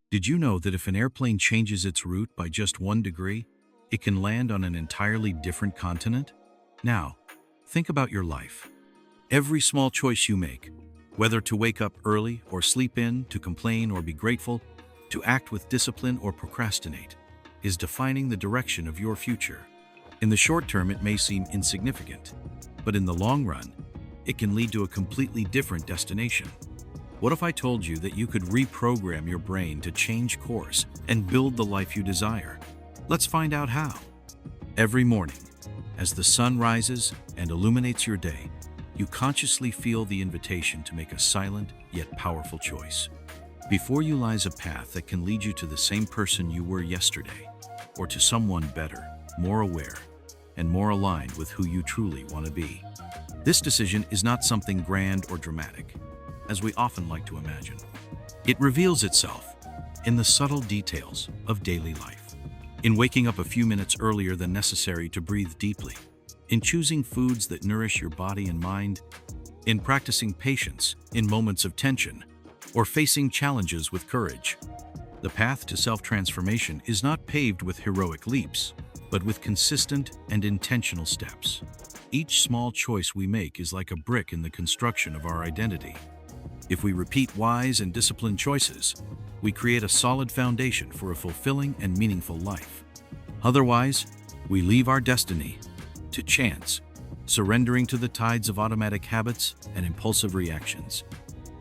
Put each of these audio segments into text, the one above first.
Did you know that if an airplane changes its route by just 1 degree, it can land on an entirely different continent? Now, think about your life. Every small choice you make, whether to wake up early or sleep in, to complain or be grateful, to act with discipline or procrastinate, is defining the direction of your future. In the short term, it may seem insignificant, but in the long run, it can lead to a completely different destination. What if I told you that you could reprogram your brain to change course and build the life you desire? Let's find out how. Every morning, as the sun rises and illuminates your day, you consciously feel the invitation to make a silent yet powerful choice. Before you lies a path that can lead you to the same person you were yesterday, or to someone better, more aware, and more aligned with who you truly want to be. This decision is not something grand or dramatic, as we often like to imagine. It reveals itself in the subtle details of daily life. In waking up a few minutes earlier than necessary to breathe deeply, in choosing foods that nourish your body and mind, in practicing patience in moments of tension, or facing challenges with courage. The path to self-transformation is not paved with heroic leaps, but with consistent and intentional steps. Each small choice we make is like a brick in the construction of our identity. If we repeat wise and disciplined choices, we create a solid foundation for a fulfilling and meaningful life. Otherwise, we leave our destiny to chance, surrendering to the tides of automatic habits and impulsive reactions.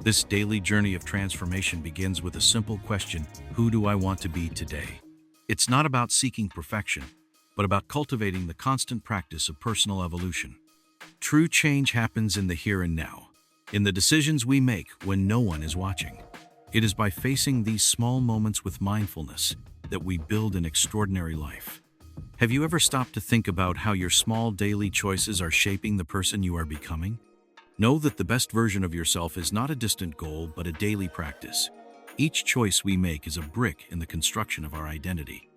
This daily journey of transformation begins with a simple question: who do I want to be today? It's not about seeking perfection, but about cultivating the constant practice of personal evolution. True change happens in the here and now, in the decisions we make when no one is watching. It is by facing these small moments with mindfulness that we build an extraordinary life. Have you ever stopped to think about how your small daily choices are shaping the person you are becoming? Know that the best version of yourself is not a distant goal, but a daily practice. Each choice we make is a brick in the construction of our identity.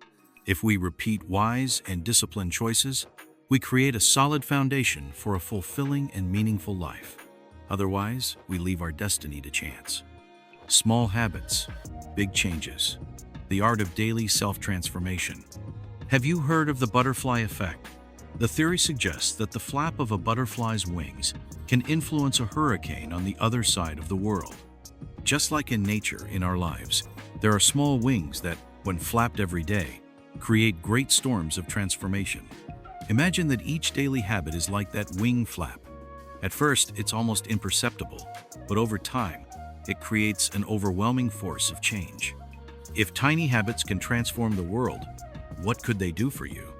If we repeat wise and disciplined choices, we create a solid foundation for a fulfilling and meaningful life. Otherwise, we leave our destiny to chance. Small habits, big changes. The art of daily self-transformation. Have you heard of the butterfly effect? The theory suggests that the flap of a butterfly's wings can influence a hurricane on the other side of the world. Just like in nature, in our lives, there are small wings that, when flapped every day, create great storms of transformation. Imagine that each daily habit is like that wing flap. At first, it's almost imperceptible, but over time, it creates an overwhelming force of change. If tiny habits can transform the world, what could they do for you?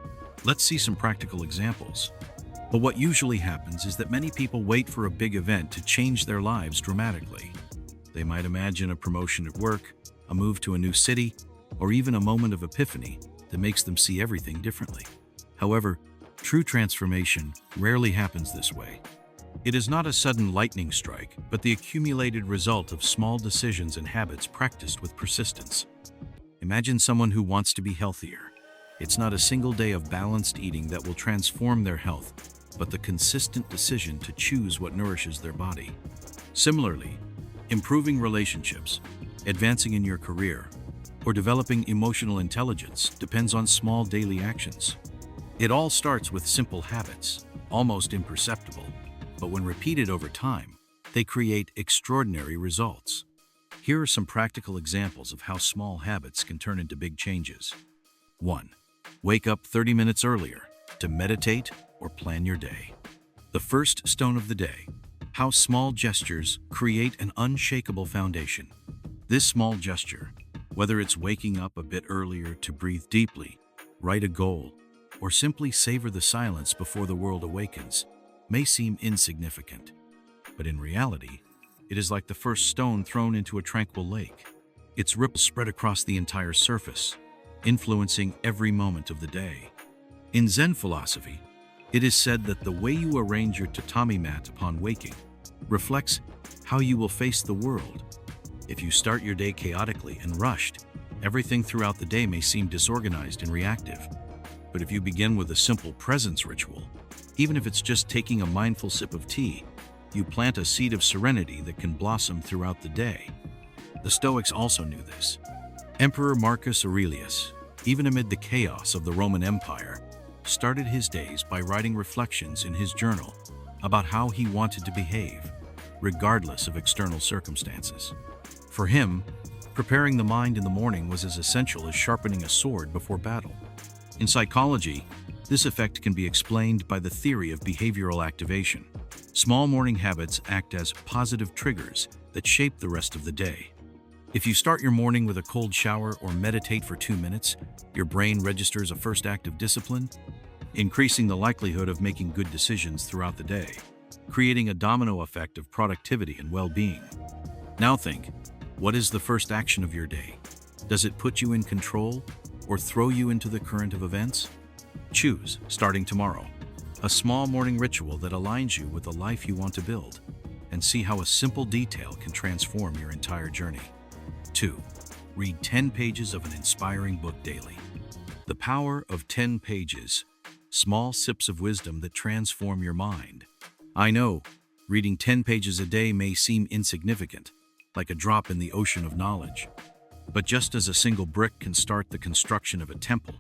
Let's see some practical examples. But what usually happens is that many people wait for a big event to change their lives dramatically. They might imagine a promotion at work, a move to a new city, or even a moment of epiphany that makes them see everything differently. However, true transformation rarely happens this way. It is not a sudden lightning strike, but the accumulated result of small decisions and habits practiced with persistence. Imagine someone who wants to be healthier. It's not a single day of balanced eating that will transform their health, but the consistent decision to choose what nourishes their body. Similarly, improving relationships, advancing in your career, or developing emotional intelligence depends on small daily actions. It all starts with simple habits, almost imperceptible, but when repeated over time, they create extraordinary results. Here are some practical examples of how small habits can turn into big changes. 1. Wake up 30 minutes earlier to meditate or plan your day. The first stone of the day. How small gestures create an unshakable foundation. This small gesture, whether it's waking up a bit earlier to breathe deeply, write a goal, or simply savor the silence before the world awakens, may seem insignificant. But in reality, it is like the first stone thrown into a tranquil lake. Its ripples spread across the entire surface, influencing every moment of the day. In Zen philosophy, it is said that the way you arrange your tatami mat upon waking reflects how you will face the world. If you start your day chaotically and rushed, everything throughout the day may seem disorganized and reactive. But if you begin with a simple presence ritual, even if it's just taking a mindful sip of tea, you plant a seed of serenity that can blossom throughout the day. The Stoics also knew this. Emperor Marcus Aurelius, even amid the chaos of the Roman Empire, started his days by writing reflections in his journal about how he wanted to behave, regardless of external circumstances. For him, preparing the mind in the morning was as essential as sharpening a sword before battle. In psychology, this effect can be explained by the theory of behavioral activation. Small morning habits act as positive triggers that shape the rest of the day. If you start your morning with a cold shower or meditate for 2 minutes, your brain registers a first act of discipline, increasing the likelihood of making good decisions throughout the day, creating a domino effect of productivity and well-being. Now think, what is the first action of your day? Does it put you in control or throw you into the current of events? Choose, starting tomorrow, a small morning ritual that aligns you with the life you want to build, and see how a simple detail can transform your entire journey. 2. Read 10 pages of an inspiring book daily. The power of 10 pages. Small sips of wisdom that transform your mind. I know, reading 10 pages a day may seem insignificant, like a drop in the ocean of knowledge. But just as a single brick can start the construction of a temple,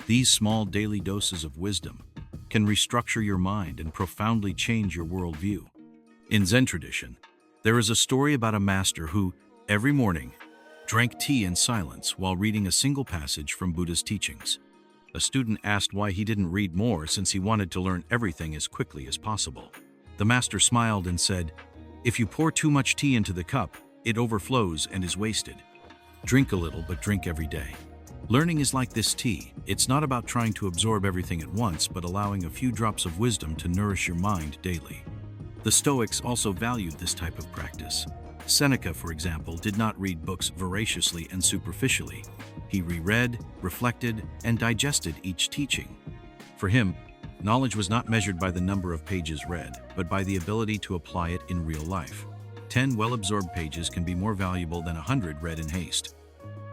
these small daily doses of wisdom can restructure your mind and profoundly change your worldview. In Zen tradition, there is a story about a master who, every morning, drank tea in silence while reading a single passage from Buddha's teachings. A student asked why he didn't read more since he wanted to learn everything as quickly as possible. The master smiled and said, "If you pour too much tea into the cup, it overflows and is wasted. Drink a little, but drink every day." Learning is like this tea. It's not about trying to absorb everything at once, but allowing a few drops of wisdom to nourish your mind daily. The Stoics also valued this type of practice. Seneca, for example, did not read books voraciously and superficially. He reread, reflected, and digested each teaching. For him, knowledge was not measured by the number of pages read, but by the ability to apply it in real life. 10 well-absorbed pages can be more valuable than 100 read in haste.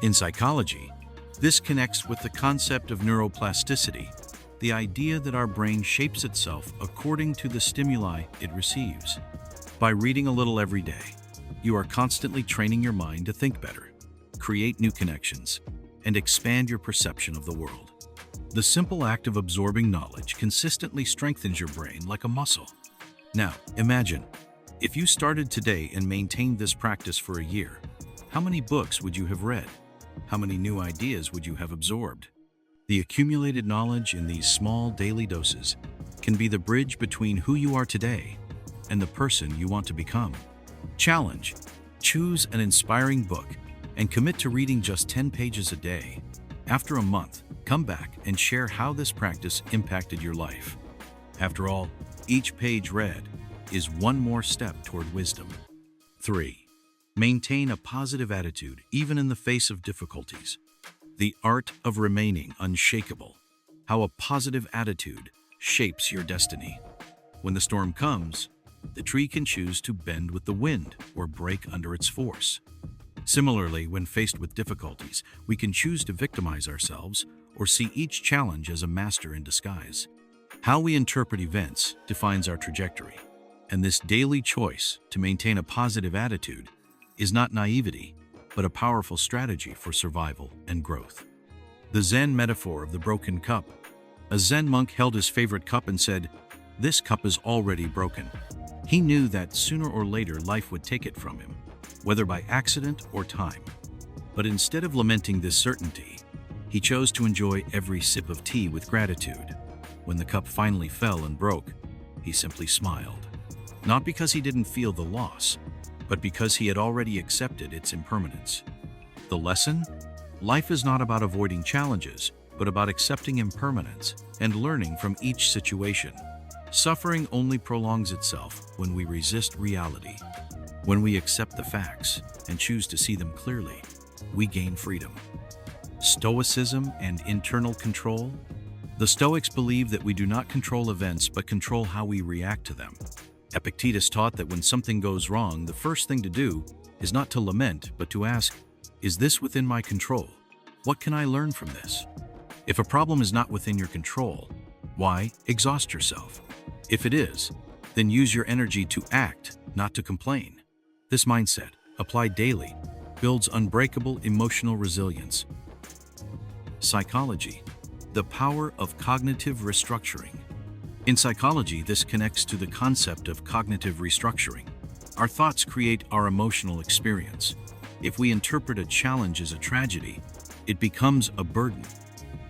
In psychology, this connects with the concept of neuroplasticity, the idea that our brain shapes itself according to the stimuli it receives. By reading a little every day, you are constantly training your mind to think better, create new connections, and expand your perception of the world. The simple act of absorbing knowledge consistently strengthens your brain like a muscle. Now, imagine, if you started today and maintained this practice for a year, how many books would you have read? How many new ideas would you have absorbed? The accumulated knowledge in these small daily doses can be the bridge between who you are today and the person you want to become. Challenge: choose an inspiring book and commit to reading just 10 pages a day. After a month, come back and share how this practice impacted your life. After all, each page read is one more step toward wisdom. 3. Maintain a positive attitude even in the face of difficulties. The art of remaining unshakable. How a positive attitude shapes your destiny. When the storm comes, the tree can choose to bend with the wind or break under its force. Similarly, when faced with difficulties, we can choose to victimize ourselves or see each challenge as a master in disguise. How we interpret events defines our trajectory, and this daily choice to maintain a positive attitude is not naivety, but a powerful strategy for survival and growth. The Zen metaphor of the broken cup. A Zen monk held his favorite cup and said, "This cup is already broken." He knew that sooner or later life would take it from him, whether by accident or time. But instead of lamenting this certainty, he chose to enjoy every sip of tea with gratitude. When the cup finally fell and broke, he simply smiled. Not because he didn't feel the loss, but because he had already accepted its impermanence. The lesson? Life is not about avoiding challenges, but about accepting impermanence and learning from each situation. Suffering only prolongs itself when we resist reality. When we accept the facts and choose to see them clearly, we gain freedom. Stoicism and internal control. The Stoics believe that we do not control events but control how we react to them. Epictetus taught that when something goes wrong, the first thing to do is not to lament, but to ask, "Is this within my control? What can I learn from this?" If a problem is not within your control, why exhaust yourself? If it is, then use your energy to act, not to complain. This mindset, applied daily, builds unbreakable emotional resilience. Psychology, the power of cognitive restructuring. In psychology, this connects to the concept of cognitive restructuring. Our thoughts create our emotional experience. If we interpret a challenge as a tragedy, it becomes a burden.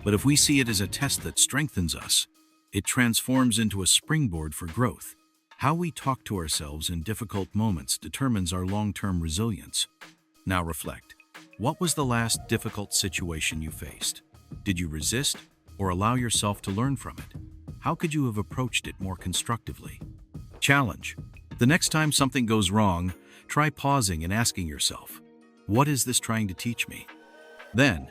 But if we see it as a test that strengthens us, it transforms into a springboard for growth. How we talk to ourselves in difficult moments determines our long-term resilience. Now reflect. What was the last difficult situation you faced? Did you resist or allow yourself to learn from it? How could you have approached it more constructively? Challenge. The next time something goes wrong, try pausing and asking yourself, what is this trying to teach me? Then,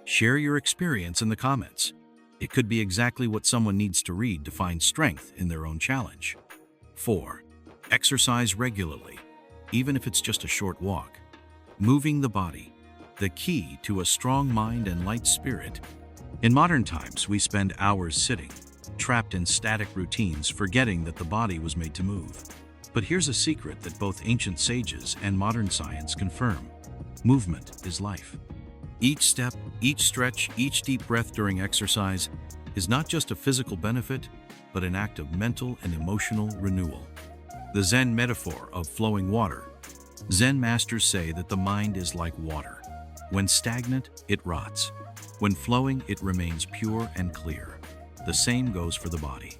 share your experience in the comments. It could be exactly what someone needs to read to find strength in their own challenge. 4. Exercise regularly, even if it's just a short walk. Moving the body, the key to a strong mind and light spirit. In modern times, we spend hours sitting, trapped in static routines, forgetting that the body was made to move. But here's a secret that both ancient sages and modern science confirm. Movement is life. Each step, each stretch, each deep breath during exercise is not just a physical benefit, but an act of mental and emotional renewal. The Zen metaphor of flowing water. Zen masters say that the mind is like water. When stagnant, it rots. When flowing, it remains pure and clear. The same goes for the body.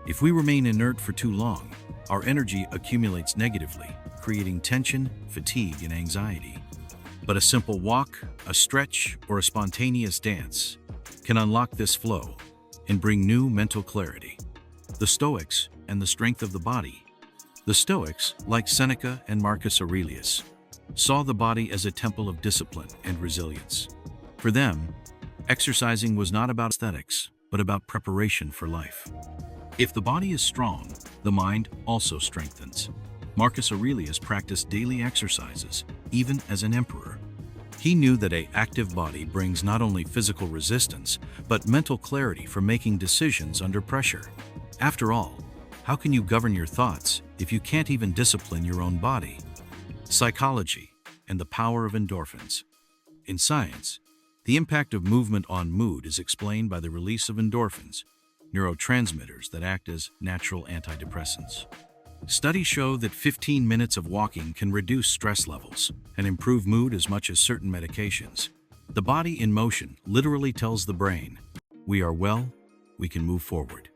If we remain inert for too long, our energy accumulates negatively, creating tension, fatigue, and anxiety. But a simple walk, a stretch, or a spontaneous dance can unlock this flow and bring new mental clarity. The Stoics and the strength of the body. The Stoics, like Seneca and Marcus Aurelius, saw the body as a temple of discipline and resilience. For them, exercising was not about aesthetics, but about preparation for life. If the body is strong, the mind also strengthens. Marcus Aurelius practiced daily exercises, even as an emperor. He knew that an active body brings not only physical resistance, but mental clarity for making decisions under pressure. After all, how can you govern your thoughts if you can't even discipline your own body? Psychology and the power of endorphins. In science, the impact of movement on mood is explained by the release of endorphins, neurotransmitters that act as natural antidepressants. Studies show that 15 minutes of walking can reduce stress levels and improve mood as much as certain medications. The body in motion literally tells the brain, we are well, we can move forward.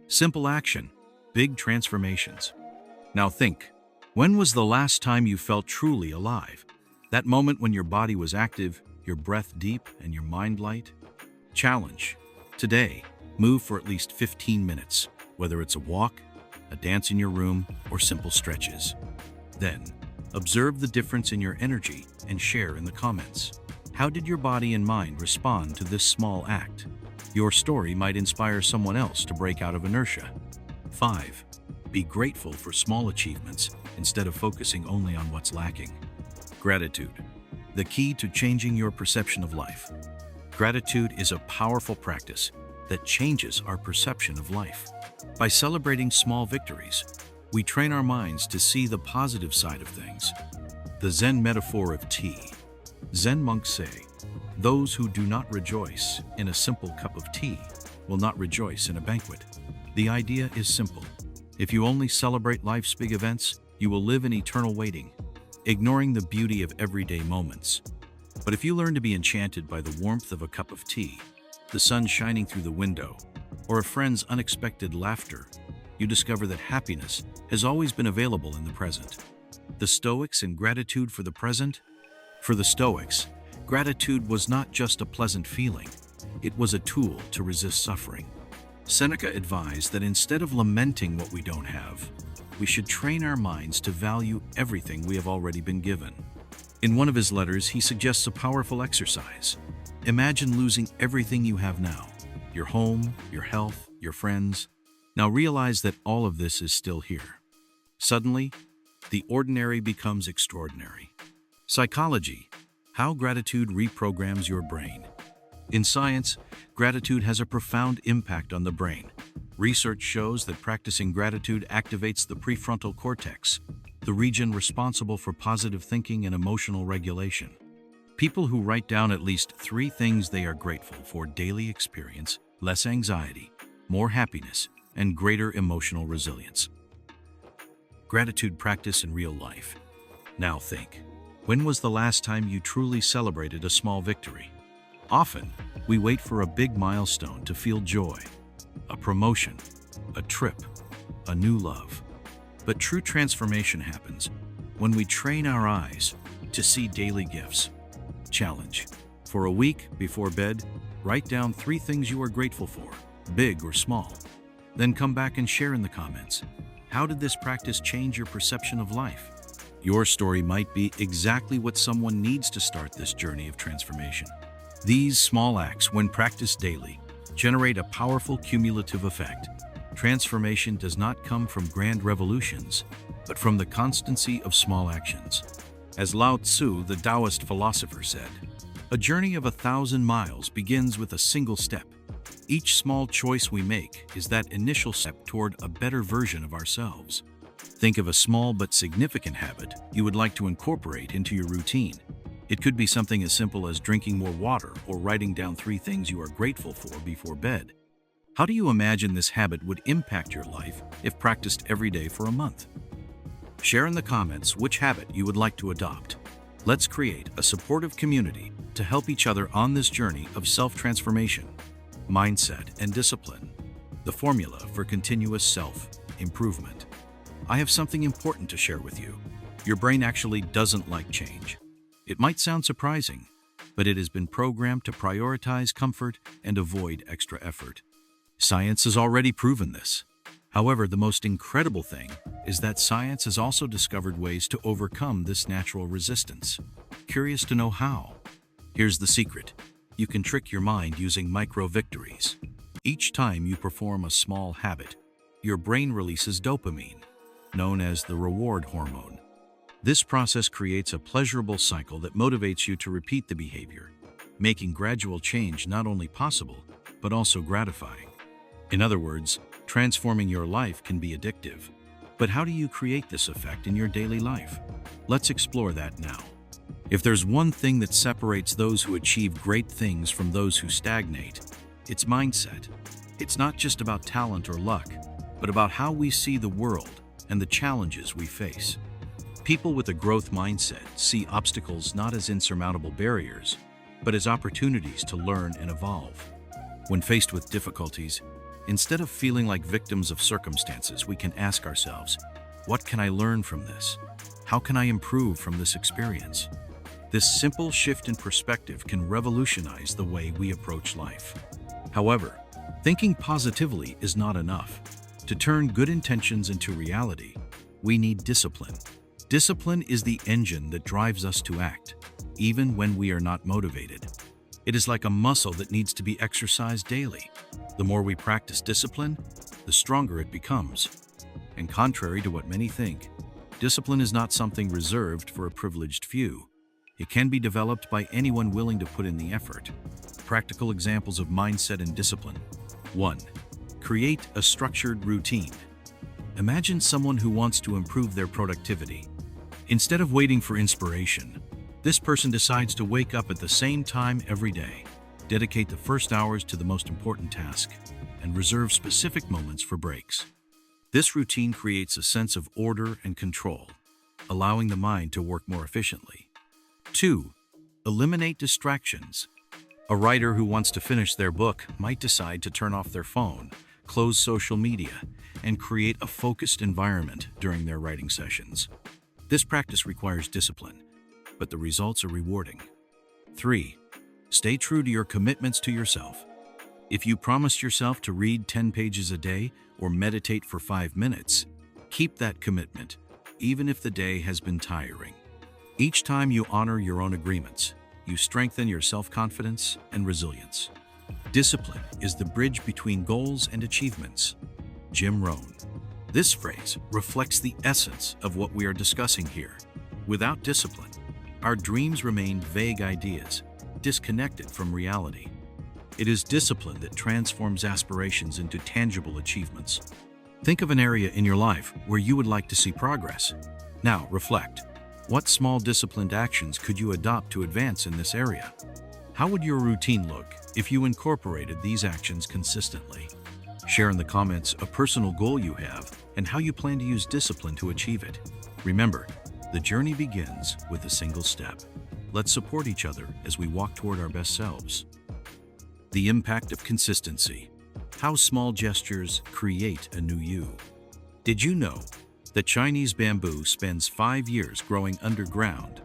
Simple action, big transformations. Now think, when was the last time you felt truly alive? That moment when your body was active, your breath deep, and your mind light? Challenge. Today, move for at least 15 minutes, whether it's a walk, a dance in your room, or simple stretches. Then, observe the difference in your energy and share in the comments. How did your body and mind respond to this small act? Your story might inspire someone else to break out of inertia. 5. Be grateful for small achievements instead of focusing only on what's lacking. Gratitude, the key to changing your perception of life. Gratitude is a powerful practice that changes our perception of life. By celebrating small victories, we train our minds to see the positive side of things. The Zen metaphor of tea. Zen monks say, those who do not rejoice in a simple cup of tea will not rejoice in a banquet. The idea is simple. If you only celebrate life's big events, you will live in eternal waiting, ignoring the beauty of everyday moments. But if you learn to be enchanted by the warmth of a cup of tea, the sun shining through the window, or a friend's unexpected laughter, you discover that happiness has always been available in the present. The Stoics and gratitude for the present? For the Stoics, gratitude was not just a pleasant feeling, it was a tool to resist suffering. Seneca advised that instead of lamenting what we don't have, we should train our minds to value everything we have already been given. In one of his letters, he suggests a powerful exercise. Imagine losing everything you have now, your home, your health, your friends. Now realize that all of this is still here. Suddenly, the ordinary becomes extraordinary. Psychology, how gratitude reprograms your brain. In science, gratitude has a profound impact on the brain. Research shows that practicing gratitude activates the prefrontal cortex, the region responsible for positive thinking and emotional regulation. People who write down at least 3 things they are grateful for daily experience less anxiety, more happiness, and greater emotional resilience. Gratitude practice in real life. Now think, when was the last time you truly celebrated a small victory? Often, we wait for a big milestone to feel joy. A promotion, a trip, a new love. But true transformation happens when we train our eyes to see daily gifts. Challenge. For a week before bed, write down 3 things you are grateful for, big or small. Then come back and share in the comments. How did this practice change your perception of life? Your story might be exactly what someone needs to start this journey of transformation. These small acts, when practiced daily, generate a powerful cumulative effect. Transformation does not come from grand revolutions, but from the constancy of small actions. As Lao Tzu, the Taoist philosopher, said, "A journey of 1,000 miles begins with a single step." Each small choice we make is that initial step toward a better version of ourselves. Think of a small but significant habit you would like to incorporate into your routine. It could be something as simple as drinking more water or writing down 3 things you are grateful for before bed. How do you imagine this habit would impact your life if practiced every day for a month? Share in the comments which habit you would like to adopt. Let's create a supportive community to help each other on this journey of self-transformation, mindset, and discipline. The formula for continuous self-improvement. I have something important to share with you. Your brain actually doesn't like change. It might sound surprising, but it has been programmed to prioritize comfort and avoid extra effort. Science has already proven this. However, the most incredible thing is that science has also discovered ways to overcome this natural resistance. Curious to know how? Here's the secret. You can trick your mind using micro-victories. Each time you perform a small habit, your brain releases dopamine, known as the reward hormone. This process creates a pleasurable cycle that motivates you to repeat the behavior, making gradual change not only possible, but also gratifying. In other words, transforming your life can be addictive. But how do you create this effect in your daily life? Let's explore that now. If there's one thing that separates those who achieve great things from those who stagnate, it's mindset. It's not just about talent or luck, but about how we see the world and the challenges we face. People with a growth mindset see obstacles not as insurmountable barriers, but as opportunities to learn and evolve. When faced with difficulties, instead of feeling like victims of circumstances, we can ask ourselves, what can I learn from this? How can I improve from this experience? This simple shift in perspective can revolutionize the way we approach life. However, thinking positively is not enough. To turn good intentions into reality, we need discipline. Discipline is the engine that drives us to act, even when we are not motivated. It is like a muscle that needs to be exercised daily. The more we practice discipline, the stronger it becomes. And contrary to what many think, discipline is not something reserved for a privileged few. It can be developed by anyone willing to put in the effort. Practical examples of mindset and discipline. 1. Create a structured routine. Imagine someone who wants to improve their productivity. Instead of waiting for inspiration, this person decides to wake up at the same time every day, dedicate the first hours to the most important task, and reserve specific moments for breaks. This routine creates a sense of order and control, allowing the mind to work more efficiently. 2. Eliminate distractions. A writer who wants to finish their book might decide to turn off their phone, close social media, and create a focused environment during their writing sessions. This practice requires discipline, but the results are rewarding. 3. Stay true to your commitments to yourself. If you promised yourself to read 10 pages a day or meditate for 5 minutes, keep that commitment, even if the day has been tiring. Each time you honor your own agreements, you strengthen your self-confidence and resilience. Discipline is the bridge between goals and achievements. Jim Rohn. This phrase reflects the essence of what we are discussing here. Without discipline, our dreams remain vague ideas, disconnected from reality. It is discipline that transforms aspirations into tangible achievements. Think of an area in your life where you would like to see progress. Now, reflect. What small disciplined actions could you adopt to advance in this area? How would your routine look if you incorporated these actions consistently? Share in the comments a personal goal you have and how you plan to use discipline to achieve it. Remember, the journey begins with a single step. Let's support each other as we walk toward our best selves. The impact of consistency. How small gestures create a new you. Did you know that Chinese bamboo spends 5 years growing underground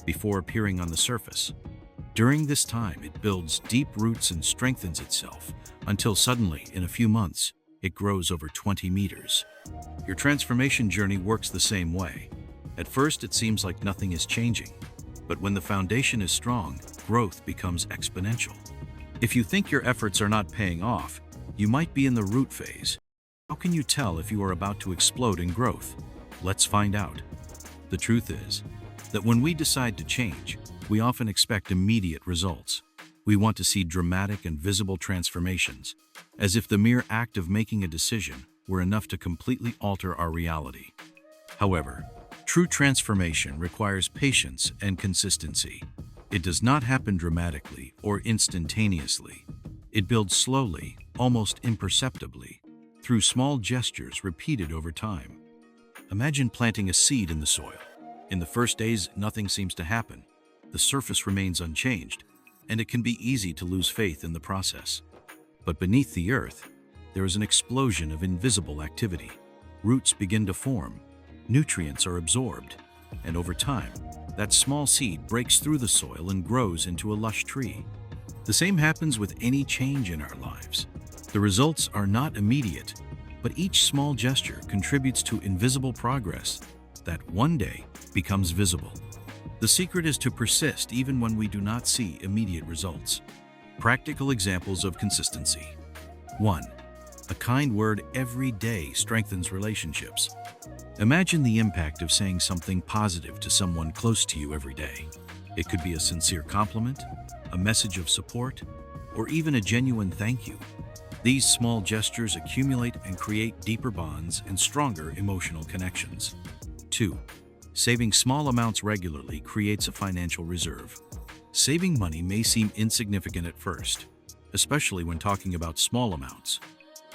before appearing on the surface? During this time, it builds deep roots and strengthens itself until suddenly, in a few months, it grows over 20 meters. Your transformation journey works the same way. At first, it seems like nothing is changing, but when the foundation is strong, growth becomes exponential. If you think your efforts are not paying off, you might be in the root phase. How can you tell if you are about to explode in growth? Let's find out. The truth is that when we decide to change, we often expect immediate results. We want to see dramatic and visible transformations, as if the mere act of making a decision were enough to completely alter our reality. However, true transformation requires patience and consistency. It does not happen dramatically or instantaneously. It builds slowly, almost imperceptibly, through small gestures repeated over time. Imagine planting a seed in the soil. In the first days, nothing seems to happen. The surface remains unchanged, and it can be easy to lose faith in the process. But beneath the earth, there is an explosion of invisible activity. Roots begin to form, nutrients are absorbed, and over time, that small seed breaks through the soil and grows into a lush tree. The same happens with any change in our lives. The results are not immediate, but each small gesture contributes to invisible progress that one day becomes visible. The secret is to persist even when we do not see immediate results. Practical examples of consistency. 1. A kind word every day strengthens relationships. Imagine the impact of saying something positive to someone close to you every day. It could be a sincere compliment, a message of support, or even a genuine thank you. These small gestures accumulate and create deeper bonds and stronger emotional connections. 2. Saving small amounts regularly creates a financial reserve. Saving money may seem insignificant at first, especially when talking about small amounts.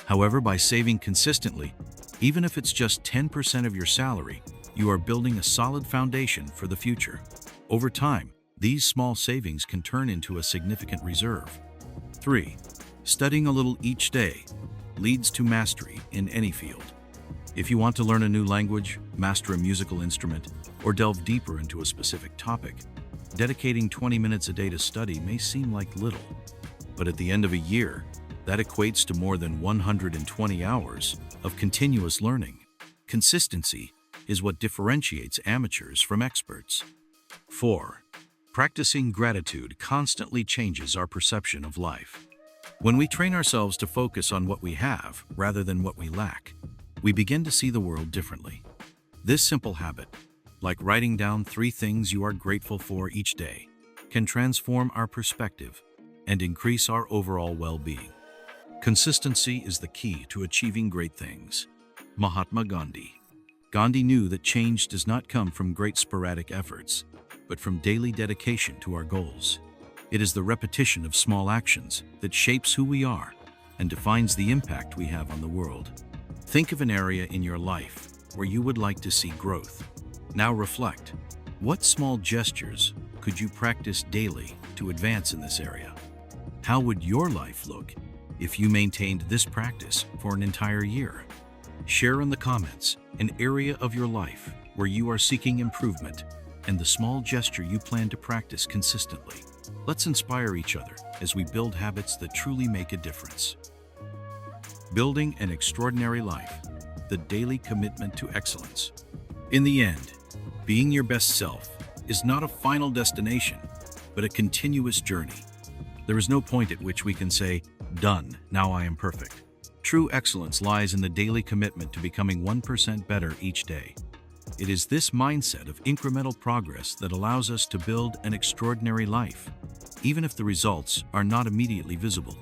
However, by saving consistently, even if it's just 10% of your salary, you are building a solid foundation for the future. Over time, these small savings can turn into a significant reserve. 3. Studying a little each day leads to mastery in any field. If you want to learn a new language, master a musical instrument, or delve deeper into a specific topic, dedicating 20 minutes a day to study may seem like little. But at the end of a year, that equates to more than 120 hours of continuous learning. Consistency is what differentiates amateurs from experts. 4. Practicing gratitude constantly changes our perception of life. When we train ourselves to focus on what we have rather than what we lack, we begin to see the world differently. This simple habit, like writing down 3 things you are grateful for each day, can transform our perspective and increase our overall well-being. Consistency is the key to achieving great things. Mahatma Gandhi. Gandhi knew that change does not come from great sporadic efforts, but from daily dedication to our goals. It is the repetition of small actions that shapes who we are and defines the impact we have on the world. Think of an area in your life where you would like to see growth. Now reflect. What small gestures could you practice daily to advance in this area? How would your life look if you maintained this practice for an entire year? Share in the comments an area of your life where you are seeking improvement and the small gesture you plan to practice consistently. Let's inspire each other as we build habits that truly make a difference. Building an extraordinary life, the daily commitment to excellence. In the end, being your best self is not a final destination, but a continuous journey. There is no point at which we can say, "Done, now I am perfect." True excellence lies in the daily commitment to becoming 1% better each day. It is this mindset of incremental progress that allows us to build an extraordinary life, even if the results are not immediately visible.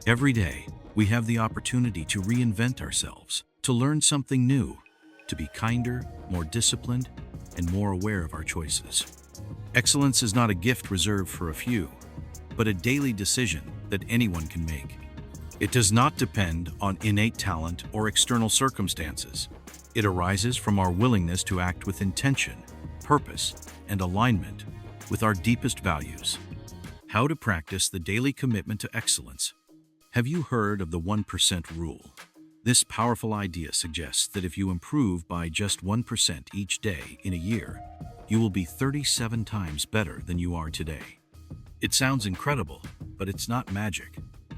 Every day, we have the opportunity to reinvent ourselves, to learn something new, to be kinder, more disciplined, and more aware of our choices. Excellence is not a gift reserved for a few, but a daily decision that anyone can make. It does not depend on innate talent or external circumstances. It arises from our willingness to act with intention, purpose, and alignment with our deepest values. How to practice the daily commitment to excellence. Have you heard of the 1% rule? This powerful idea suggests that if you improve by just 1% each day in a year, you will be 37 times better than you are today. It sounds incredible, but it's not magic.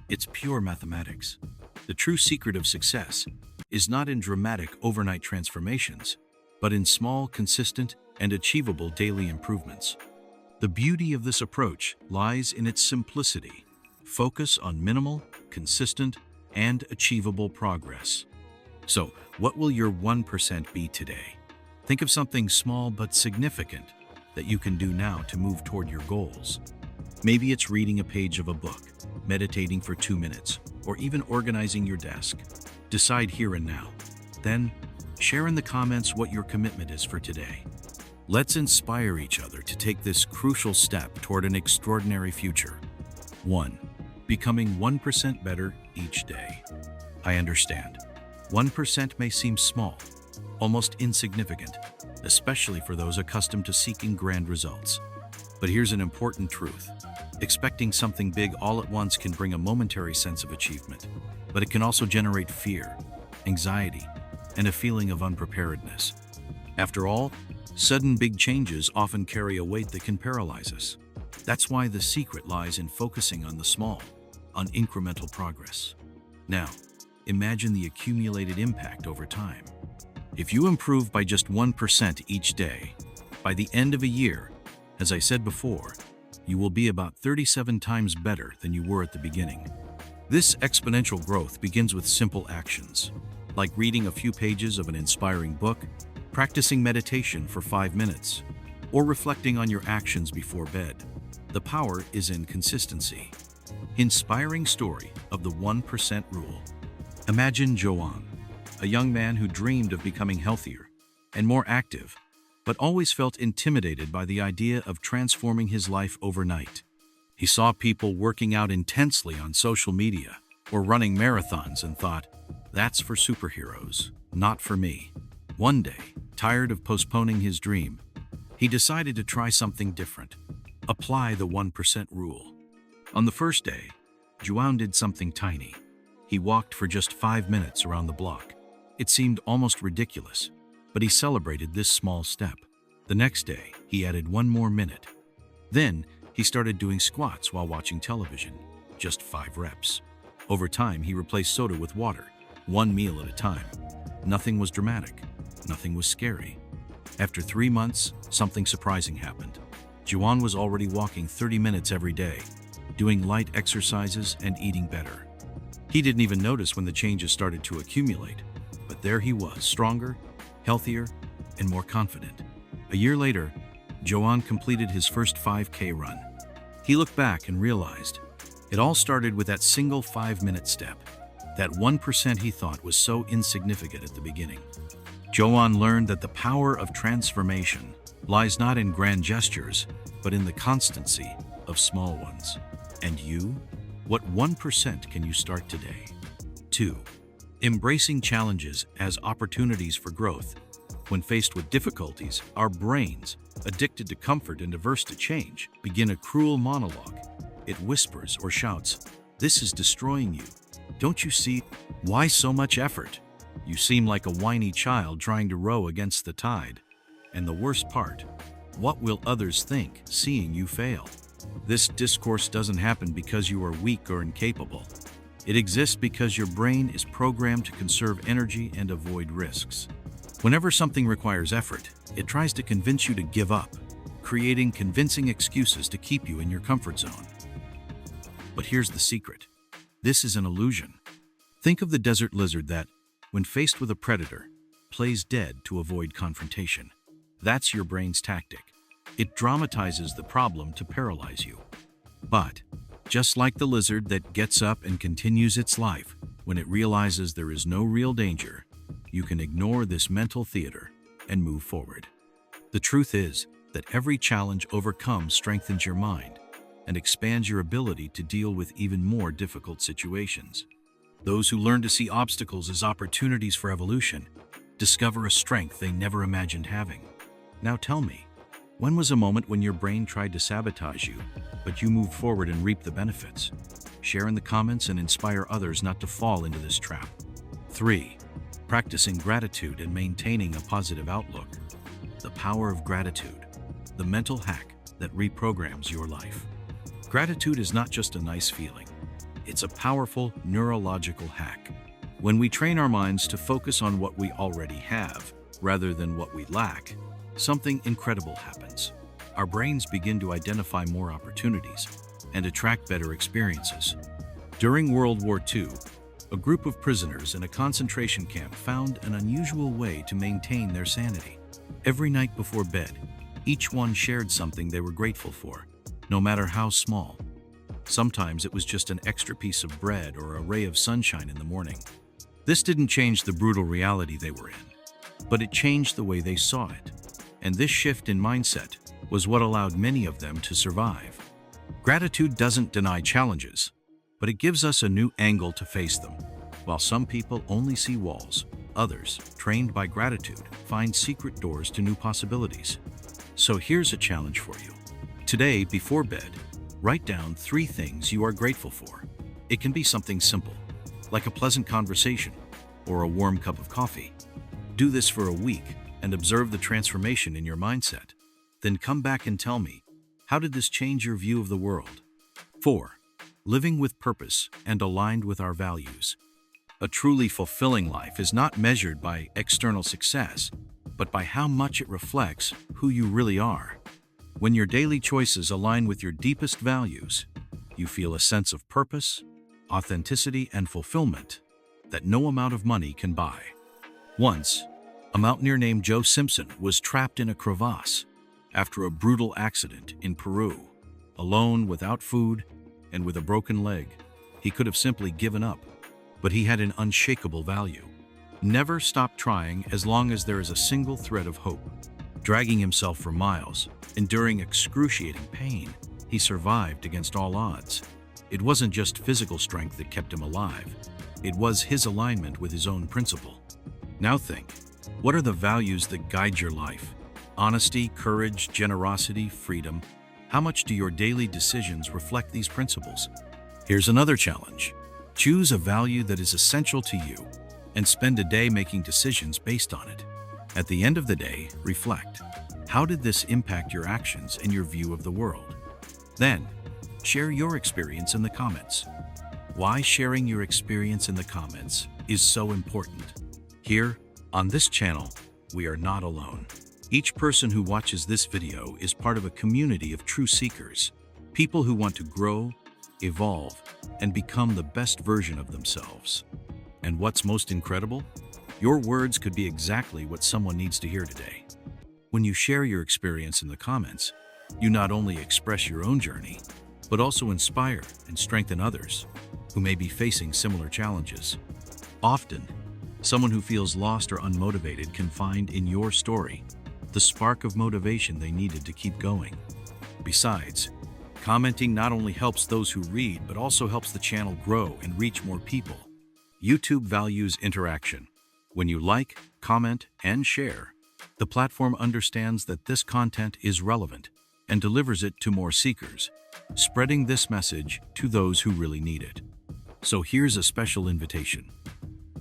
It's pure mathematics. The true secret of success is not in dramatic overnight transformations, but in small, consistent, and achievable daily improvements. The beauty of this approach lies in its simplicity. Focus on minimal, consistent, and achievable progress. So, what will your 1% be today? Think of something small but significant that you can do now to move toward your goals. Maybe it's reading a page of a book, meditating for 2 minutes, or even organizing your desk. Decide here and now. Then, share in the comments what your commitment is for today. Let's inspire each other to take this crucial step toward an extraordinary future. 1. Becoming 1% better each day. I understand. 1% may seem small, almost insignificant, especially for those accustomed to seeking grand results. But here's an important truth. Expecting something big all at once can bring a momentary sense of achievement, but it can also generate fear, anxiety, and a feeling of unpreparedness. After all, sudden big changes often carry a weight that can paralyze us. That's why the secret lies in focusing on the small, on incremental progress. Now, imagine the accumulated impact over time. If you improve by just 1% each day, by the end of a year, as I said before, you will be about 37 times better than you were at the beginning. This exponential growth begins with simple actions, like reading a few pages of an inspiring book, practicing meditation for 5 minutes, or reflecting on your actions before bed. The power is in consistency. Inspiring story of the 1% rule. Imagine Joan, a young man who dreamed of becoming healthier and more active, but always felt intimidated by the idea of transforming his life overnight. He saw people working out intensely on social media or running marathons and thought, that's for superheroes, not for me. One day, tired of postponing his dream, he decided to try something different. Apply the 1% rule. On the first day, Joan did something tiny. He walked for just 5 minutes around the block. It seemed almost ridiculous, but he celebrated this small step. The next day, he added 1 more minute. Then, he started doing squats while watching television, just 5 reps. Over time, he replaced soda with water, 1 meal at a time. Nothing was dramatic. Nothing was scary. After 3 months, something surprising happened. Joan was already walking 30 minutes every day, doing light exercises and eating better. He didn't even notice when the changes started to accumulate, but there he was, stronger, healthier, and more confident. A year later, Joan completed his first 5K run. He looked back and realized it all started with that single 5-minute step, that 1% he thought was so insignificant at the beginning. Joan learned that the power of transformation lies not in grand gestures, but in the constancy of small ones. And you? What 1% can you start today? 2. Embracing challenges as opportunities for growth. When faced with difficulties, our brains, addicted to comfort and averse to change, begin a cruel monologue. It whispers or shouts, "This is destroying you. Don't you see? Why so much effort? You seem like a whiny child trying to row against the tide." And the worst part, what will others think seeing you fail? This discourse doesn't happen because you are weak or incapable. It exists because your brain is programmed to conserve energy and avoid risks. Whenever something requires effort, it tries to convince you to give up, creating convincing excuses to keep you in your comfort zone. But here's the secret. This is an illusion. Think of the desert lizard that, when faced with a predator, plays dead to avoid confrontation. That's your brain's tactic. It dramatizes the problem to paralyze you. But, just like the lizard that gets up and continues its life, when it realizes there is no real danger, you can ignore this mental theater and move forward. The truth is that every challenge overcome strengthens your mind and expands your ability to deal with even more difficult situations. Those who learn to see obstacles as opportunities for evolution discover a strength they never imagined having. Now tell me, when was a moment when your brain tried to sabotage you, but you moved forward and reaped the benefits? Share in the comments and inspire others not to fall into this trap. 3. Practicing gratitude and maintaining a positive outlook. The power of gratitude, the mental hack that reprograms your life. Gratitude is not just a nice feeling. It's a powerful neurological hack. When we train our minds to focus on what we already have, rather than what we lack, something incredible happens. Our brains begin to identify more opportunities and attract better experiences. During World War II, a group of prisoners in a concentration camp found an unusual way to maintain their sanity. Every night before bed, each one shared something they were grateful for, no matter how small. Sometimes it was just an extra piece of bread or a ray of sunshine in the morning. This didn't change the brutal reality they were in, but it changed the way they saw it. And this shift in mindset was what allowed many of them to survive. Gratitude doesn't deny challenges, but it gives us a new angle to face them. While some people only see walls, others, trained by gratitude, find secret doors to new possibilities. So here's a challenge for you. Today, before bed, write down 3 things you are grateful for. It can be something simple, like a pleasant conversation or a warm cup of coffee. Do this for a week and observe the transformation in your mindset. Then come back and tell me, how did this change your view of the world? 4. Living with purpose and aligned with our values. A truly fulfilling life is not measured by external success, but by how much it reflects who you really are. When your daily choices align with your deepest values, you feel a sense of purpose, authenticity, and fulfillment that no amount of money can buy. Once, a mountaineer named Joe Simpson was trapped in a crevasse after a brutal accident in Peru. Alone, without food, and with a broken leg, he could have simply given up, but he had an unshakable value. Never stop trying as long as there is a single thread of hope. Dragging himself for miles, enduring excruciating pain, he survived against all odds. It wasn't just physical strength that kept him alive. It was his alignment with his own principle. Now think, what are the values that guide your life? Honesty, courage, generosity, freedom. How much do your daily decisions reflect these principles? Here's another challenge. Choose a value that is essential to you and spend a day making decisions based on it. At the end of the day, reflect. How did this impact your actions and your view of the world? Then, share your experience in the comments. Why sharing your experience in the comments is so important. Here, on this channel, we are not alone. Each person who watches this video is part of a community of true seekers, people who want to grow, evolve, and become the best version of themselves. And what's most incredible? Your words could be exactly what someone needs to hear today. When you share your experience in the comments, you not only express your own journey, but also inspire and strengthen others who may be facing similar challenges. Often, someone who feels lost or unmotivated can find in your story the spark of motivation they needed to keep going. Besides, commenting not only helps those who read, but also helps the channel grow and reach more people. YouTube values interaction. When you like, comment, and share, the platform understands that this content is relevant and delivers it to more seekers, spreading this message to those who really need it. So here's a special invitation.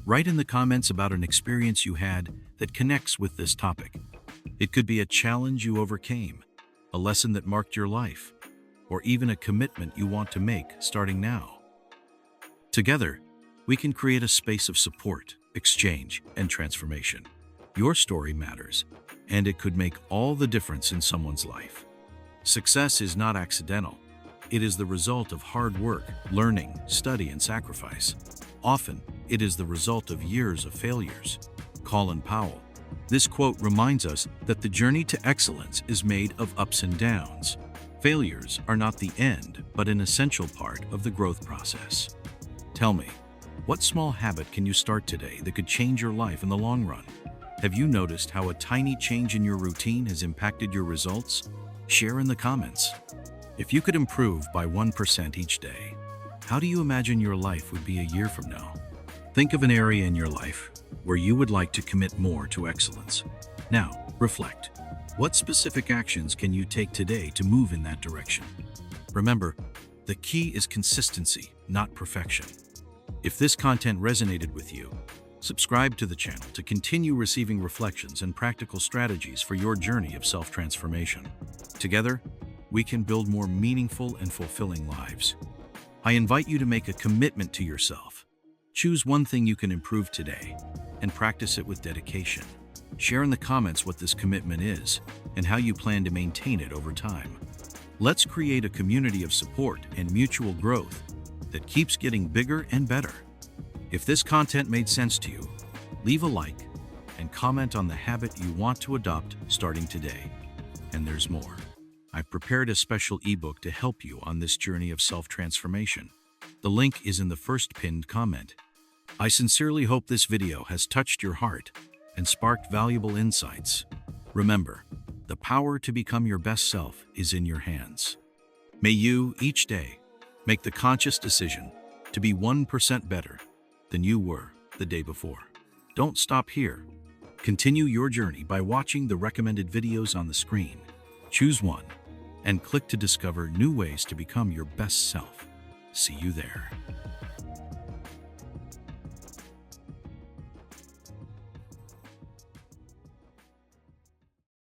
Write in the comments about an experience you had that connects with this topic. It could be a challenge you overcame, a lesson that marked your life, or even a commitment you want to make starting now. Together, we can create a space of support, exchange, and transformation. Your story matters, and it could make all the difference in someone's life. Success is not accidental. It is the result of hard work, learning, study, and sacrifice. Often, it is the result of years of failures. Colin Powell. This quote reminds us that the journey to excellence is made of ups and downs. Failures are not the end, but an essential part of the growth process. Tell me, what small habit can you start today that could change your life in the long run? Have you noticed how a tiny change in your routine has impacted your results? Share in the comments. If you could improve by 1% each day, how do you imagine your life would be a year from now? Think of an area in your life where you would like to commit more to excellence. Now, reflect. What specific actions can you take today to move in that direction? Remember, the key is consistency, not perfection. If this content resonated with you, subscribe to the channel to continue receiving reflections and practical strategies for your journey of self-transformation. Together, we can build more meaningful and fulfilling lives. I invite you to make a commitment to yourself. Choose one thing you can improve today and practice it with dedication. Share in the comments what this commitment is and how you plan to maintain it over time. Let's create a community of support and mutual growth that keeps getting bigger and better. If this content made sense to you, leave a like and comment on the habit you want to adopt starting today. And there's more. I've prepared a special ebook to help you on this journey of self-transformation. The link is in the first pinned comment. I sincerely hope this video has touched your heart and sparked valuable insights. Remember, the power to become your best self is in your hands. May you, each day, make the conscious decision to be 1% better than you were the day before. Don't stop here. Continue your journey by watching the recommended videos on the screen. Choose one and click to discover new ways to become your best self. See you there.